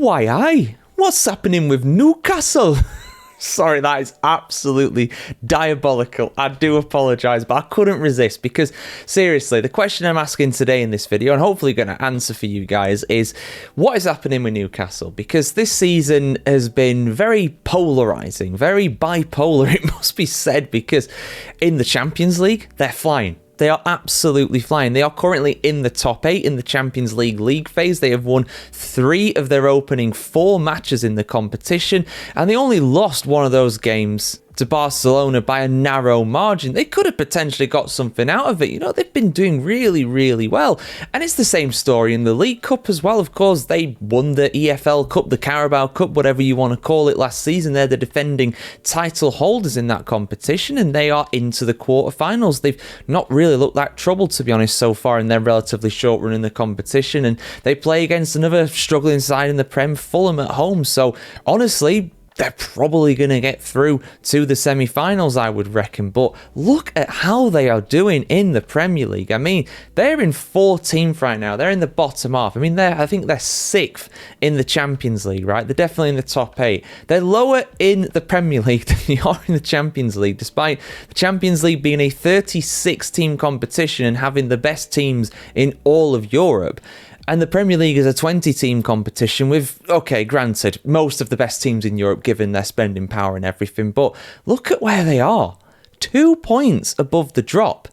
FYI, what's happening with Newcastle? Sorry, that is absolutely diabolical. I do apologise, but I couldn't resist because, seriously, the question I'm asking today in this video, and hopefully going to answer for you guys, is what is happening with Newcastle? Because this season has been very polarising, very bipolar, it must be said, because in the Champions League, they're flying. They are absolutely flying. They are currently in the top 8 in the Champions League phase. They have won 3 of their opening 4 matches in the competition, and they only lost one of those games to Barcelona by a narrow margin. They could have potentially got something out of it. You know, they've been doing really, really well. And it's the same story in the League Cup as well. Of course, they won the EFL Cup, the Carabao Cup, whatever you want to call it, last season. They're the defending title holders in that competition, and they are into the quarterfinals. They've not really looked that troubled, to be honest, so far in their relatively short run in the competition. And they play against another struggling side in the Prem, Fulham, at home. So, honestly, they're probably going to get through to the semi-finals, I would reckon. But look at how they are doing in the Premier League. I mean, they're in 14th right now. They're in the bottom half. I mean, I think they're 6th in the Champions League, right? They're definitely in the top 8. They're lower in the Premier League than they are in the Champions League, despite the Champions League being a 36-team competition and having the best teams in all of Europe. And the Premier League is a 20-team competition with, okay, granted, most of the best teams in Europe given their spending power and everything, but look at where they are. 2 points above the drop.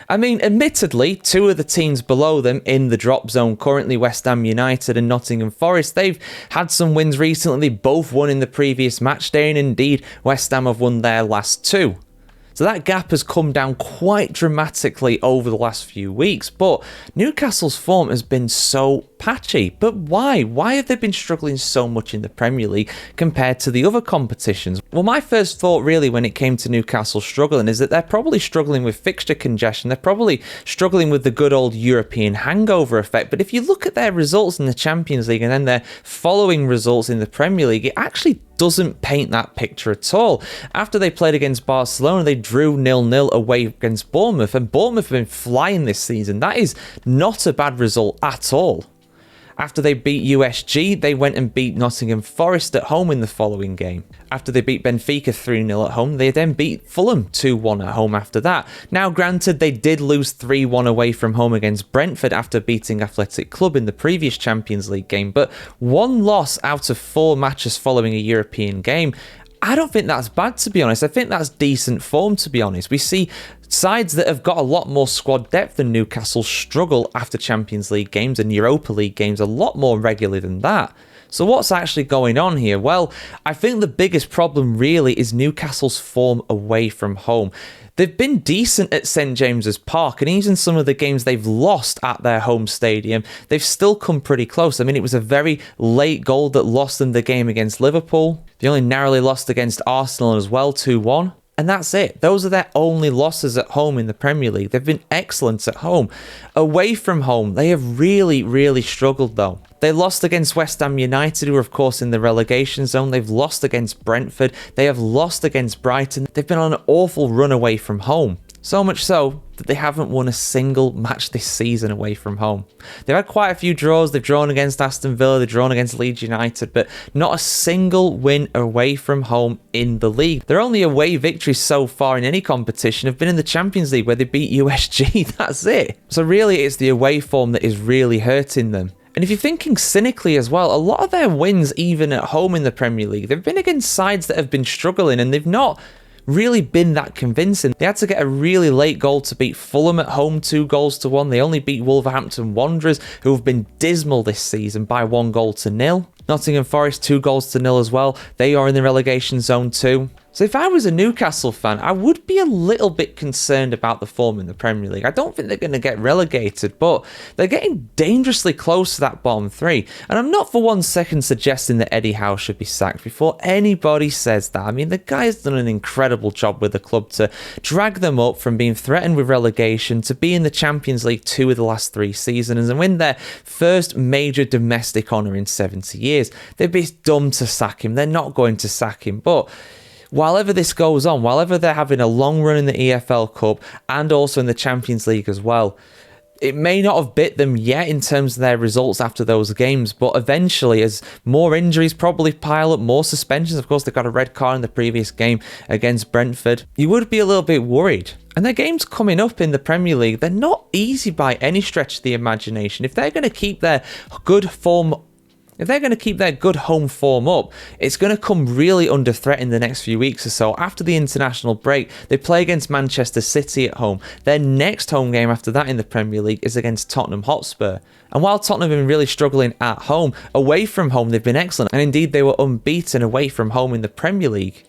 I mean, admittedly, 2 of the teams below them in the drop zone, currently West Ham United and Nottingham Forest, they've had some wins recently, both won in the previous match day, and indeed, West Ham have won their last 2. So that gap has come down quite dramatically over the last few weeks, but Newcastle's form has been so patchy. But why? Why have they been struggling so much in the Premier League compared to the other competitions? Well, my first thought really when it came to Newcastle struggling is that they're probably struggling with fixture congestion. They're probably struggling with the good old European hangover effect. But if you look at their results in the Champions League and then their following results in the Premier League, it actually doesn't paint that picture at all. After they played against Barcelona, they drew 0-0 away against Bournemouth, and Bournemouth have been flying this season. That is not a bad result at all. After they beat USG, they went and beat Nottingham Forest at home in the following game. After they beat Benfica 3-0 at home, they then beat Fulham 2-1 at home after that. Now, granted, they did lose 3-1 away from home against Brentford after beating Athletic Club in the previous Champions League game, but 1 loss out of 4 matches following a European game, I don't think that's bad, to be honest. I think that's decent form, to be honest. We see sides that have got a lot more squad depth than Newcastle struggle after Champions League games and Europa League games a lot more regularly than that. So what's actually going on here? Well, I think the biggest problem really is Newcastle's form away from home. They've been decent at St James's Park, and even some of the games they've lost at their home stadium, they've still come pretty close. I mean, it was a very late goal that lost them the game against Liverpool. They only narrowly lost against Arsenal as well, 2-1. And that's it. Those are their only losses at home in the Premier League. They've been excellent at home. Away from home, they have really, really struggled though. They lost against West Ham United, who are of course in the relegation zone. They've lost against Brentford. They have lost against Brighton. They've been on an awful run away from home. So much so that they haven't won a single match this season away from home. They've had quite a few draws. They've drawn against Aston Villa, they've drawn against Leeds United, but not a single win away from home in the league. Their only away victories so far in any competition have been in the Champions League, where they beat USG. That's it. So really, it's the away form that is really hurting them. And if you're thinking cynically as well, a lot of their wins, even at home in the Premier League, they've been against sides that have been struggling, and they've not really been that convincing. They had to get a really late goal to beat Fulham at home, 2-1. They only beat Wolverhampton Wanderers, who have been dismal this season, by 1-0. Nottingham Forest 2-0 as well. They are in the relegation zone too. So if I was a Newcastle fan, I would be a little bit concerned about the form in the Premier League. I don't think they're going to get relegated, but they're getting dangerously close to that bottom 3. And I'm not for 1 second suggesting that Eddie Howe should be sacked before anybody says that. I mean, the guy's done an incredible job with the club to drag them up from being threatened with relegation to be in the Champions League 2 of the last 3 seasons and win their first major domestic honour in 70 years. They'd be dumb to sack him. They're not going to sack him, but whilever this goes on, whilever they're having a long run in the EFL Cup and also in the Champions League as well, it may not have bit them yet in terms of their results after those games, but eventually, as more injuries probably pile up, more suspensions, of course, they got a red card in the previous game against Brentford, you would be a little bit worried. And their games coming up in the Premier League, they're not easy by any stretch of the imagination. If they're going to keep their good form, if they're going to keep their good home form up, it's going to come really under threat in the next few weeks or so. After the international break, they play against Manchester City at home. Their next home game after that in the Premier League is against Tottenham Hotspur. And while Tottenham have been really struggling at home, away from home they've been excellent. And indeed, they were unbeaten away from home in the Premier League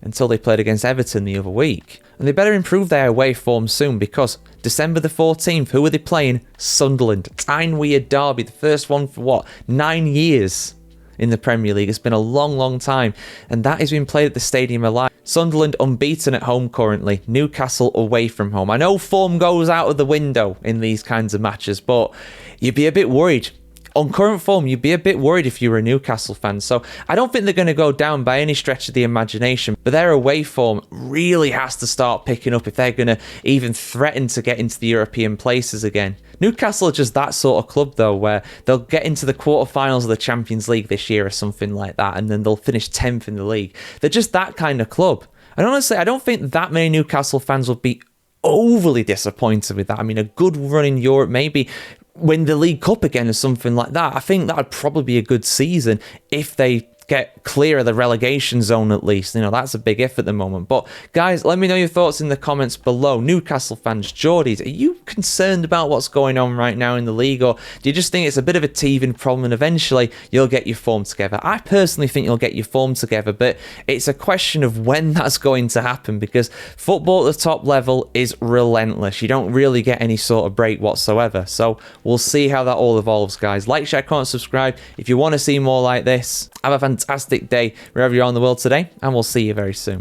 until they played against Everton the other week. And they better improve their away form soon, because December the 14th, who are they playing? Sunderland. Tyne Weird derby, the first one for 9 years in the Premier League. It's been a long, long time, and that is being played at the Stadium of Light. Sunderland unbeaten at home currently, Newcastle away from home. I know form goes out of the window in these kinds of matches, but you'd be a bit worried. On current form, you'd be a bit worried if you were a Newcastle fan. So I don't think they're going to go down by any stretch of the imagination, but their away form really has to start picking up if they're going to even threaten to get into the European places again. Newcastle are just that sort of club, though, where they'll get into the quarterfinals of the Champions League this year or something like that, and then they'll finish 10th in the league. They're just that kind of club. And honestly, I don't think that many Newcastle fans would be overly disappointed with that. I mean, a good run in Europe, maybe win the League Cup again or something like that. I think that would probably be a good season if they get clear of the relegation zone at least. You know, that's a big if at the moment. But guys, let me know your thoughts in the comments below. Newcastle fans, Geordies, are you concerned about what's going on right now in the league, or do you just think it's a bit of a teething problem and eventually you'll get your form together? I personally think you'll get your form together, but it's a question of when that's going to happen, because football at the top level is relentless. You don't really get any sort of break whatsoever. So we'll see how that all evolves, guys. Like, share, comment, subscribe if you want to see more like this. Have a fantastic day wherever you are in the world today, and we'll see you very soon.